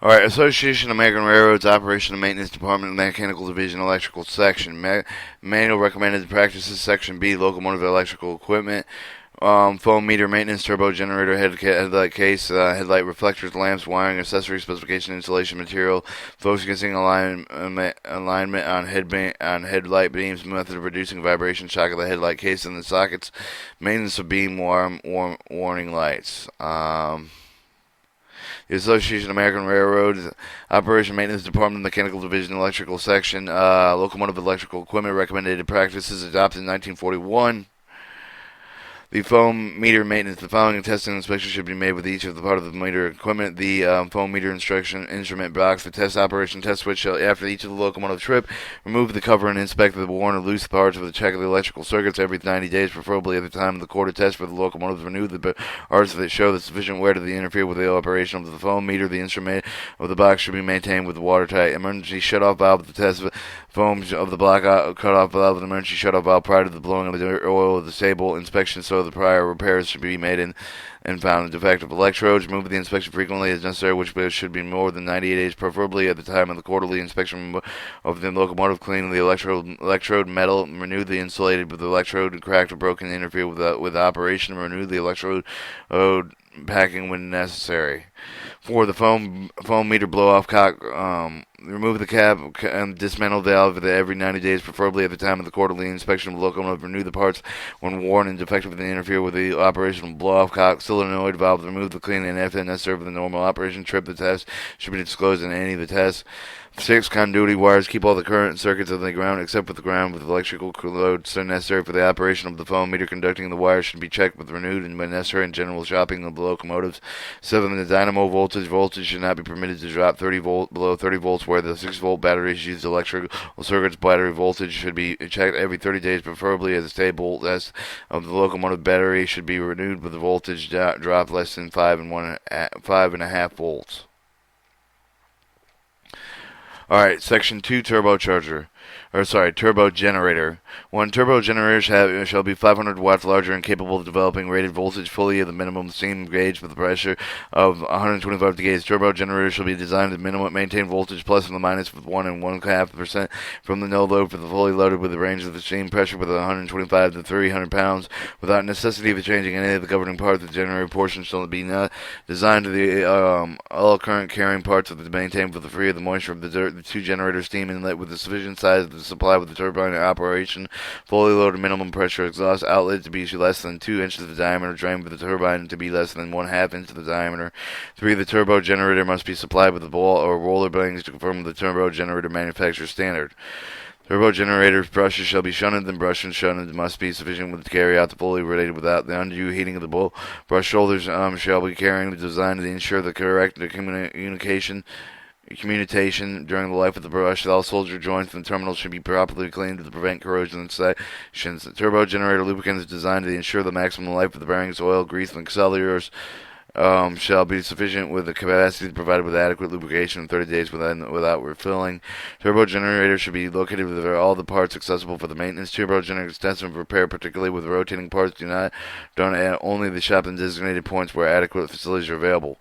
All right, Association of American Railroads, Operation and Maintenance Department, Mechanical Division, Electrical Section. Manual Recommended Practices, Section B, Locomotive Electrical Equipment. Foam meter maintenance, turbo generator, headlight case, headlight reflectors, lamps, wiring, accessory specification, installation material, focusing alignment on headlight beams, method of reducing vibration, shock of the headlight case and the sockets, maintenance of beam warning lights. The Association of American Railroads, Operation Maintenance Department, Mechanical Division, Electrical Section, Locomotive Electrical Equipment Recommended Practices adopted in 1941. The foam meter maintenance. The following testing and inspection should be made with each of the part of the meter equipment. The foam meter instrument box. The test operation test switch. After each of the locomotive trip, remove the cover and inspect the worn or loose parts with a check of the electrical circuits every 90 days, preferably at the time of the quarter test for the locomotives. Renew the parts that show the sufficient wear to interfere with the operation of the foam meter. The instrument of the box should be maintained with watertight. Emergency shutoff valve. The test foam of the block cutoff valve. The emergency shutoff valve prior to the blowing of the oil of the stable inspection. So the prior repairs should be made and found defective electrodes. Remove the inspection frequently as necessary, which should be more than 98 days, preferably at the time of the quarterly inspection of the locomotive. Clean the electrode metal. Renew the insulated with the electrode cracked or broken. Interfere with operation. Renew the electrode packing when necessary. For the foam meter blow-off cock, remove the cap and dismantle the valve every 90 days, preferably at the time of the quarterly inspection of the locomotive. Renew the parts when worn and defective and interfere with the operation of blow-off cock. Solenoid valve. Remove the clean and if necessary for the normal operation. Trip the test should be disclosed in any of the tests. 6. Continuity wires. Keep all the current circuits on the ground except with the ground with electrical load so necessary for the operation of the foam meter. Conducting the wires should be checked with renewed and when necessary in general shopping of the locomotives. 7. The dynamo voltage should not be permitted to drop below 30 volts where the 6-volt batteries use electrical circuits. Battery voltage should be checked every 30 days, preferably as a stable test of the locomotive battery should be renewed with the voltage drop less than 5.5 volts. Alright, Section 2, turbo generator. One turbo generator shall be 500 watts larger and capable of developing rated voltage fully at the minimum steam gauge with a pressure of 125 gauge. Turbo generator shall be designed to maintain voltage plus and minus with 1 and 1.5% from the no load for the fully loaded with a range of the steam pressure with 125 to 300 pounds without necessity of changing any of the governing parts. The generator portion shall be designed to the all current carrying parts of the maintained for the free of the moisture of the two generator steam inlet with a sufficient size of the supply with the turbine operation. Fully loaded minimum pressure exhaust outlet to be less than 2 inches of diameter. Drain for the turbine to be less than 1/2 inch of the diameter. 3. The turbo generator must be supplied with a ball or roller bearings to conform with the turbo generator manufacturer standard. Turbo generator brushes shall be shunted, and brush and shunted must be sufficient to carry out the fully rated without the undue heating of the brush shoulders. Shall be carrying the design to ensure the correct commutation during the life of the brush. All soldier joints and terminals should be properly cleaned to prevent corrosion in sections. The turbo generator lubricant is designed to ensure the maximum life of the bearings, oil, grease, and cellulose shall be sufficient with the capacity provided with adequate lubrication in 30 days without refilling. Turbo generator should be located with all the parts accessible for the maintenance. Turbo generator extensive repair, particularly with rotating parts, done at only the shop and designated points where adequate facilities are available.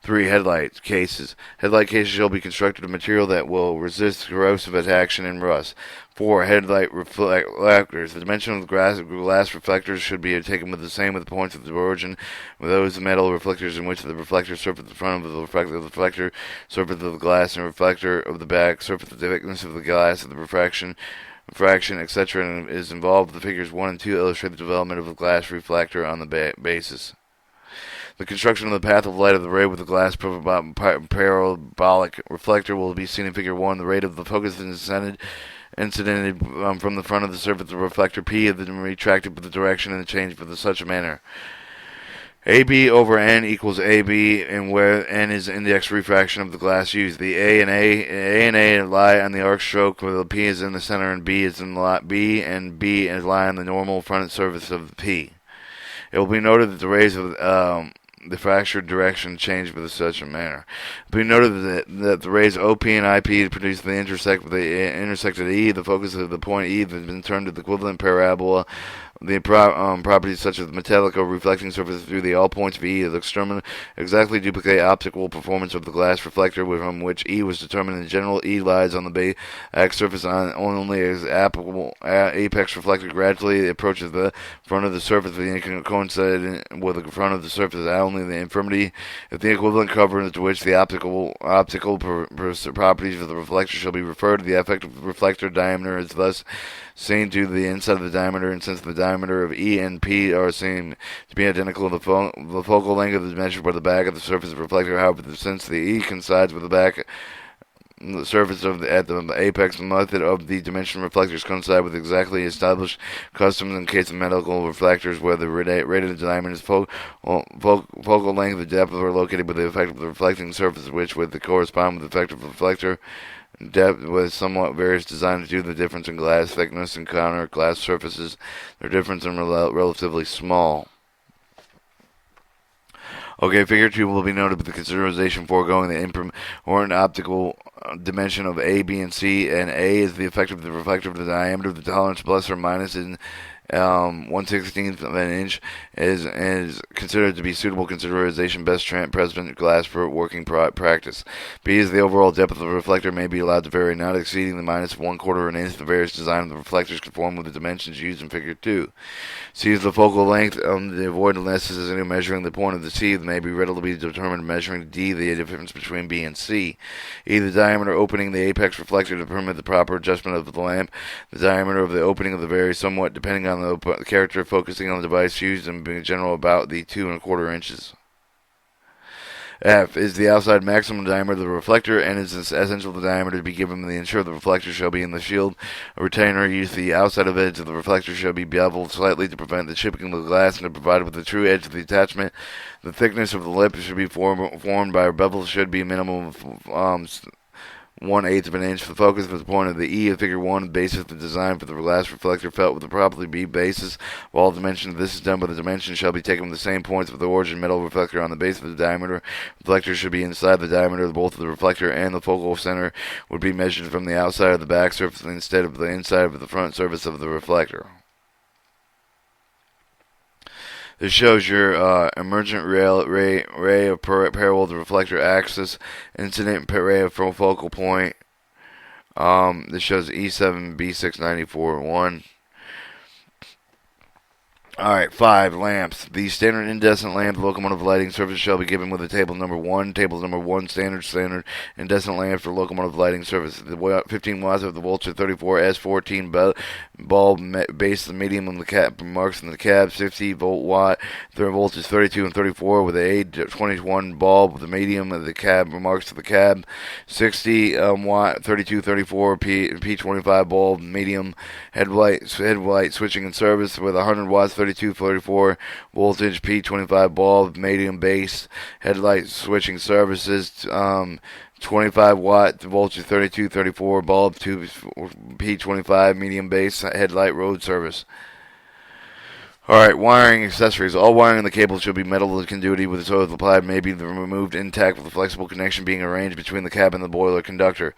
3. Headlight cases. Headlight cases shall be constructed of material that will resist corrosive action and rust. 4. Headlight reflectors. The dimension of the glass reflectors should be taken with the same with the points of the origin with those metal reflectors in which the reflector surface the front of the reflector surface of the glass and reflector of the back surface the thickness of the glass of the refraction, etc. is involved. The figures 1 and 2 illustrate the development of the glass reflector on the basis. The construction of the path of light of the ray with the glass parabolic reflector will be seen in Figure 1. The rate of the focus is incidented from the front of the surface of the reflector P of the retracted with the direction and the change for such a manner. AB over N equals AB, and where N is index refraction of the glass used. The A and A lie on the arc stroke, where the P is in the center and B is in B, and B is lie on the normal front surface of the P. It will be noted that the rays of the fractured direction change with such a manner. It will be noted that the rays OP and IP produce the intersect with the intersect at E. The focus of the point E has been turned to the equivalent parabola The properties such as metallic or reflecting surface through the all points of E of the external exactly duplicate optical performance of the glass reflector from which E was determined. In general, E lies on the back surface only as applicable apex reflector gradually approaches the front of the surface. The coincided with the front of the surface only the infirmity if the equivalent cover to which the optical properties of the reflector shall be referred. The effective reflector diameter is thus seen to the inside of the diameter, and since the diameter of E and P are seen to be identical, the focal length is measured by the back of the surface of the reflector. However, since the E coincides with the back the surface of at the apex, the method of the dimension reflectors coincide with exactly established customs in case of medical reflectors where the rated diameters focal length and depth are located with the effect of the reflecting surface, which would correspond with the effective reflector depth with somewhat various designs due to the difference in glass thickness and counter glass surfaces. Their difference is relatively small. Okay, figure 2 will be noted with the consideration foregoing the important optical dimension of A, B, and C, and A is the effect of the reflector of the diameter of the tolerance plus or minus in 1/16 of an inch is considered to be suitable consideration best precedent glass for working practice. B is the overall depth of the reflector may be allowed to vary, not exceeding the minus 1/4 an inch. The various design of the reflectors conform with the dimensions used in figure 2. C is the focal length. The avoided necessary measuring the point of the C may be readily determined measuring D, the difference between B and C. E, the diameter opening the apex reflector to permit the proper adjustment of the lamp. The diameter of the opening of the varies somewhat depending on the character focusing on the device used and being general about the 2¼ inches. F is the outside maximum diameter of the reflector and is essential the diameter to be given the ensure the reflector shall be in the shield. A retainer used the outside of edge of the reflector shall be beveled slightly to prevent the chipping of the glass and to provide with the true edge of the attachment. The thickness of the lip should be formed by a bevel should be a minimum of 1/8 of an inch. The focus of the point of the E of figure 1, the basis of the design for the glass reflector felt with the properly B basis of all dimensions. This is done by the dimensions shall be taken from the same points of the origin metal reflector on the base of the diameter. Reflector should be inside the diameter. Both of the reflector and the focal center would be measured from the outside of the back surface instead of the inside of the front surface of the reflector. This shows your emergent ray of parallel to the reflector axis, incident ray of focal point. This shows E7, B6, 94, 1. Alright, 5. Lamps. The standard incandescent lamp locomotive lighting service shall be given with a table number 1. Table number 1, standard incandescent lamp for locomotive lighting service. The 15 watts of the voltage 34 S14 bulb base the medium on the cap marks in the cab. 50 volt watt. Their voltage 32 and 34 with a 21 bulb with the medium of the cab marks to the cab. 60 watt 32 34 P25 bulb medium headlight switching in service with 100 watts 32 34 voltage P25 bulb medium base headlight switching services. 25 watt voltage 32 34 bulb to P25 medium base headlight road service. Alright, wiring accessories. All wiring in the cable should be metal conduity with its oil applied, may be removed intact with a flexible connection being arranged between the cab and the boiler conductor.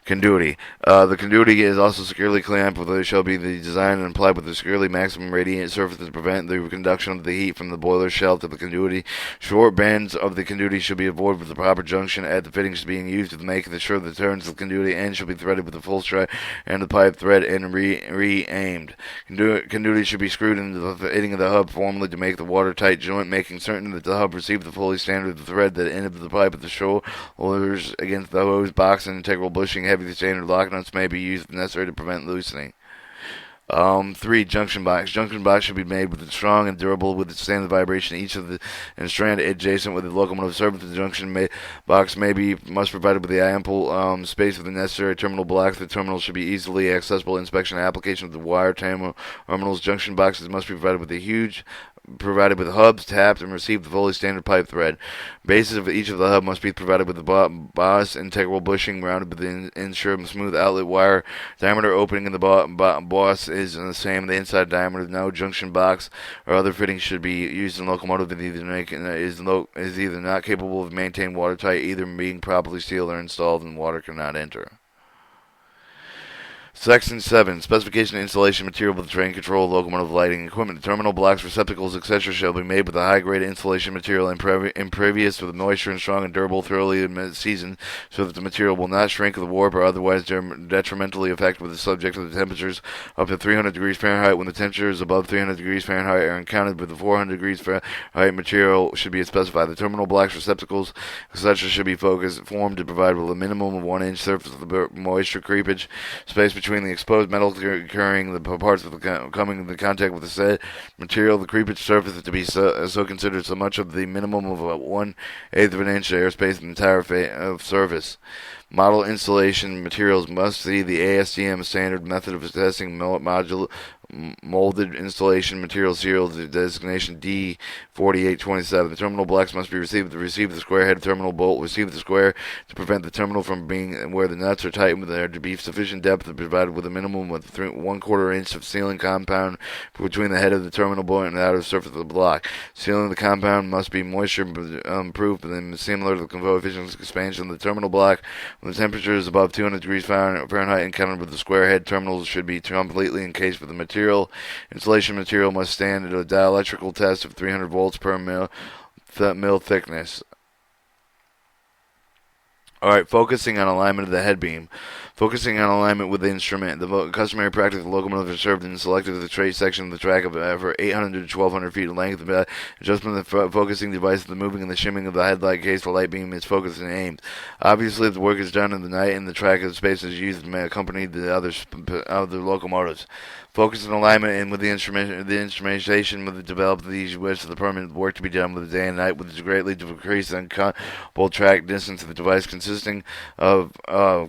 Conduity. The conduity is also securely clamped with it shall be the design and applied with a securely maximum radiant surface to prevent the conduction of the heat from the boiler shell to the conduity. Short bands of the conduity should be avoided with the proper junction at the fittings being used to make sure the turns of the conduity end should be threaded with the full stride and the pipe thread and re-aimed. Conduity should be screwed into the fitting of the hub formally to make the watertight joint, making certain that the hub receives the fully standard thread that end of the pipe at the shoulders against the hose box and integral bushing. Heavy standard lock nuts may be used if necessary to prevent loosening. 3. Junction box. Junction box should be made with strong and durable with standard vibration. Each of the and strand adjacent with the locomotive service. The junction box must provided with the ample space for the necessary terminal blocks. The terminal should be easily accessible. Inspection and application of the wire terminals. Junction boxes must be provided with hubs, tapped, and receive the fully standard pipe thread. Bases of each of the hub must be provided with the boss integral bushing rounded with the ensure smooth outlet wire. Diameter opening in the boss is the same. The inside diameter. No junction box or other fittings should be used in locomotive that is either not capable of maintaining watertight, either being properly sealed or installed, and water cannot enter. Section 7. Specification and installation material for the train control, locomotive lighting equipment. Terminal blocks, receptacles, etc. shall be made with a high-grade insulation material impervious with moisture and strong and durable, thoroughly seasoned, so that the material will not shrink, warp, or otherwise detrimentally affect with the subject to the temperatures up to 300 degrees Fahrenheit. When the temperature is above 300 degrees Fahrenheit are encountered with the 400 degrees Fahrenheit material should be specified. The terminal blocks, receptacles, etc. should be formed to provide with a minimum of 1 inch surface of the moisture creepage space between the exposed metal occurring the parts of the coming into contact with the said material. The creepage surface is to be so considered so much of the minimum of 1/8 of an inch airspace in the entire surface. Model installation materials must see the ASTM standard method of testing molded installation material serial designation D4827. The terminal blocks must be received to receive the square head terminal bolt. Receive the square to prevent the terminal from being where the nuts are tightened. There to be sufficient depth to provide with a minimum of 1/4 inch of sealing compound between the head of the terminal bolt and the outer surface of the block. Sealing the compound must be moisture proof and similar to the coefficient of expansion of the terminal block. When the temperature is above 200 degrees Fahrenheit encountered with the square head terminals should be completely encased with the material. Installation material must stand at a dielectrical test of 300 volts per mil thickness. Alright, focusing on alignment of the head beam. Focusing on alignment with the instrument. The customary practice of locomotives are served and selected as the trace section of the track of over 800 to 1200 feet in length. The adjustment of the focusing device, the moving and the shimming of the headlight case, the light beam is focused and aimed. Obviously, if the work is done in the night and the track of space is used to accompany the other locomotives. Focus and alignment and with the instrumentation with the developed these wish for the permanent work to be done with the day and night, which greatly decrease the uncountable track distance of the device, consisting of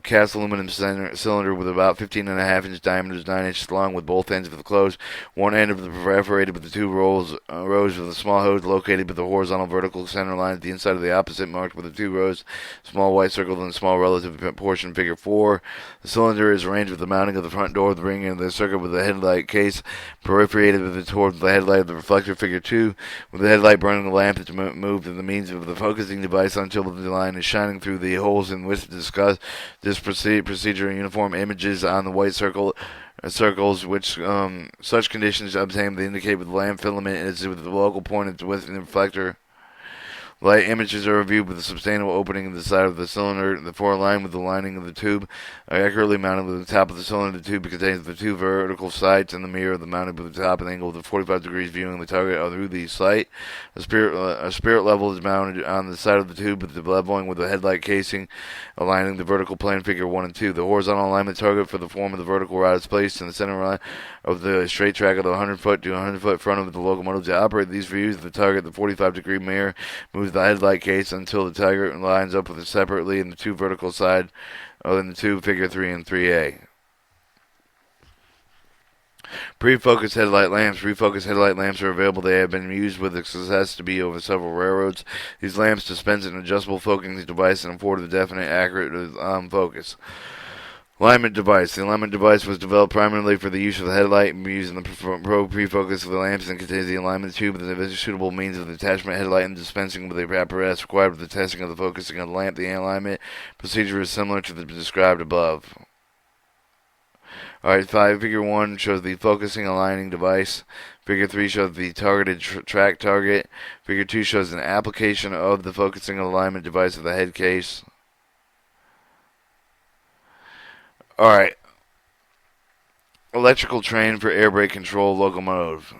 cast aluminum cylinder with about 15.5 inch diameters, 9 inches long, with both ends of the closed. One end of the perforated with the two rows with a small hose located with the horizontal vertical center line at the inside of the opposite, marked with the two rows, small white circle and small relative portion, figure 4. The cylinder is arranged with the mounting of the front door of the ring and the circuit with the headlight case perforated with towards the headlight of the reflector, figure 2, with the headlight burning the lamp that's moved in the means of the focusing device until the line is shining through the holes in which discuss this procedure in uniform images on the white circles which such conditions obtained to indicate with the lamp filament is with the local point with the reflector. Light images are reviewed with a substantial opening in the side of the cylinder. The four line with the lining of the tube are accurately mounted with the top of the cylinder. The tube contains the two vertical sights and the mirror of the mounted with the top and angle of the 45 degrees viewing the target through the sight. A spirit level is mounted on the side of the tube with the leveling with the headlight casing aligning the vertical plane, figure 1 and 2. The horizontal alignment target for the form of the vertical rod is placed in the center line of the straight track of the 100-foot to 100-foot front of the locomotive. To operate these views, the target, the 45-degree mirror, moves the headlight case until the target lines up with it separately in the two vertical side in the tube, figure 3 and 3A. Pre-focus headlight lamps. Pre-focus headlight lamps are available. They have been used with success to be over several railroads. These lamps dispense an adjustable focusing device and afford a definite, accurate focus. Alignment device. The alignment device was developed primarily for the use of the headlight using the pre-focus of the lamps and contains the alignment tube with a suitable means of the attachment headlight and dispensing with the apparatus required for the testing of the focusing of the lamp. The alignment procedure is similar to the described above. Alright, figure 1 shows the focusing aligning device. Figure 3 shows the targeted track target. Figure 2 shows an application of the focusing alignment device of the head case. Alright. Electrical train for air brake control locomotive.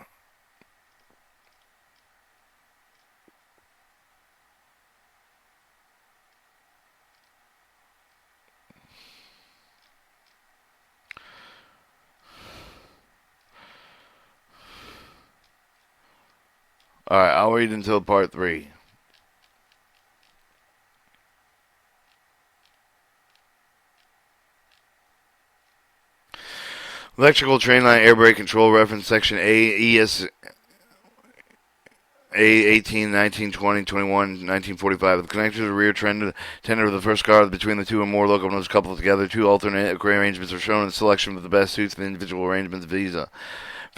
Alright, I'll read until part 3. Electrical train line air brake control reference section ES A18, 19, 20, 21, 1945. The connector to the rear tender of the first car between the two or more locomotives coupled together. Two alternate arrangements are shown in the selection of the best suits the individual arrangements visa.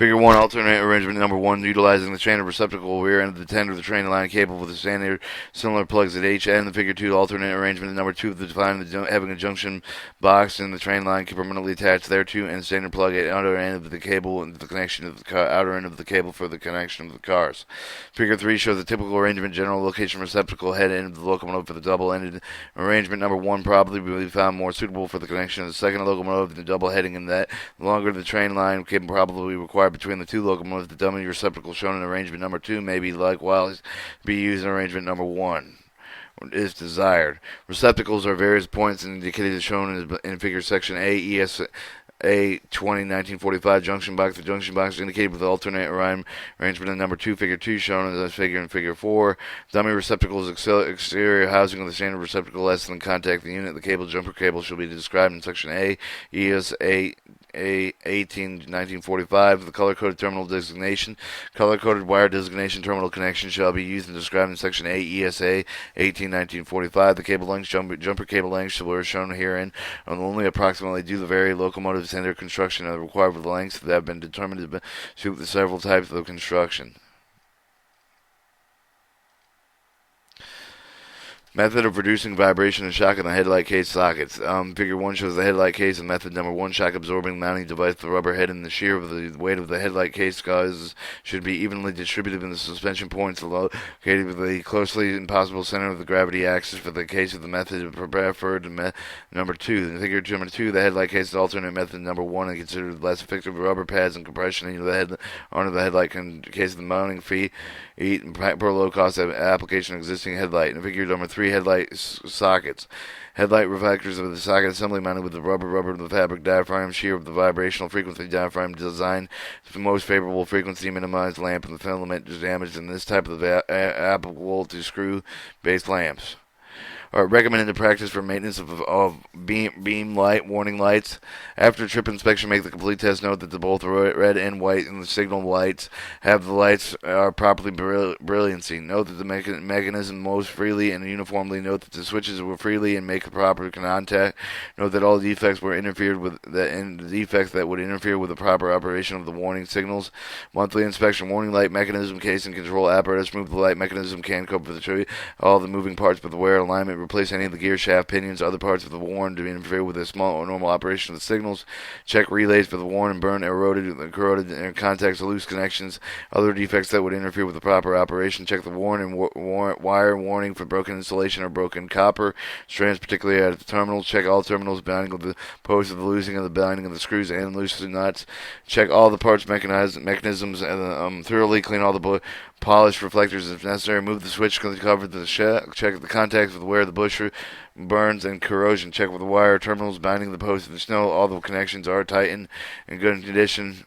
Figure 1, alternate arrangement number 1, utilizing the standard receptacle rear end of the tender of the train line cable with the standard similar plugs at each end. The figure 2, alternate arrangement number 2, having a junction box in the train line permanently attached thereto, and standard plug at outer end of the cable and the connection of the outer end of the cable for the connection of the cars. Figure 3 shows a typical arrangement, general location receptacle head end of the locomotive for the double-ended arrangement. Number 1 probably will be found more suitable for the connection of the second locomotive, the double heading in that. The longer the train line cable probably required between the two locomotives, the dummy receptacle shown in arrangement number 2 may be likewise be used in arrangement number 1. Is desired. Receptacles are various points indicated as shown in figure section A, ES A20 1945 junction box. The junction box is indicated with the alternate arrangement in number 2, figure 2, shown as figure in figure 4. Dummy receptacles exterior housing of the standard receptacle less than contact the unit. The cable jumper cable shall be described in section A, ES A18 1945. The color-coded terminal designation. Color-coded wire designation terminal connection shall be used and described in section A, ESA 18 1945. The cable length, jumper cable length shall be shown herein and only approximately due to the very locomotive tender construction and required for the lengths that have been determined to suit the several types of construction. Method of reducing vibration and shock in the headlight case sockets. Figure 1 shows the headlight case and method number 1, shock absorbing mounting device. The rubber head and the shear of the weight of the headlight case guys should be evenly distributed in the suspension points located with the closely impossible center of the gravity axis for the case of the method preferred number 2. In figure number 2, the headlight case is alternate method number 1 and considered less effective rubber pads and compression into the head onto the headlight case of the mounting fee per low cost application existing headlight. In figure number 3, headlight sockets. Headlight reflectors of the socket assembly mounted with the rubber of the fabric diaphragm, shear of the vibrational frequency diaphragm designed for most favorable frequency, minimized lamp and the filament is damaged, and this type of applicable to screw-based lamps. Recommended practice for maintenance of beam light warning lights. After trip inspection, make the complete test. Note that both red and white and the signal lights have the lights are properly brilliancy. Note that the mechanism moves freely and uniformly. Note that the switches were freely and make the proper contact. Note that all defects were interfered with and the defects that would interfere with the proper operation of the warning signals. Monthly inspection. Warning light mechanism case and control apparatus. Move the light mechanism can cover all the moving parts but the wear alignment. Replace any of the gear shaft, pinions, other parts of the worn to interfere with the small or normal operation of the signals. Check relays for the worn and burned, corroded contacts, loose connections, other defects that would interfere with the proper operation. Check the worn and wire warning for broken insulation or broken copper strands, particularly at the terminals. Check all terminals, binding of the posts of the losing of the binding of the screws and loose nuts. Check all the parts, mechanisms, and thoroughly clean all the polish reflectors if necessary. Move the switch to cover the check the contacts with where the bush burns and corrosion. Check with the wire terminals binding the post in the snow. All the connections are tightened in good condition.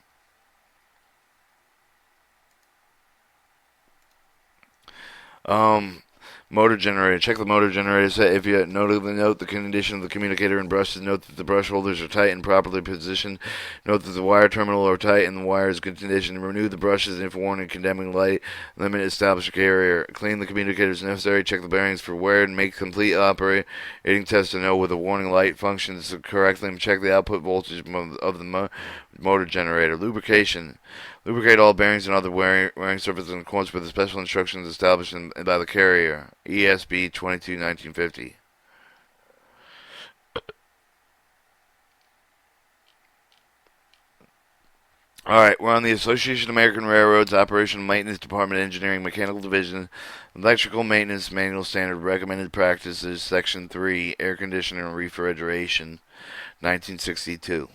Motor generator. Check the motor generator set. If you note the condition of the communicator and brushes. Note that the brush holders are tight and properly positioned. Note that the wire terminal are tight and the wire is good condition. Renew the brushes if worn in condemning light. Limit establish a carrier. Clean the communicators if necessary. Check the bearings for wear and make complete operating tests to know whether the warning light functions correctly. Check the output voltage of the motor generator. Lubrication. Lubricate all bearings and other wearing surfaces in accordance with the special instructions established by the carrier. ESB 22 1950. Alright, we're on the Association of American Railroads Operational Maintenance Department Engineering Mechanical Division Electrical Maintenance Manual Standard Recommended Practices Section 3 Air Conditioning and Refrigeration 1962.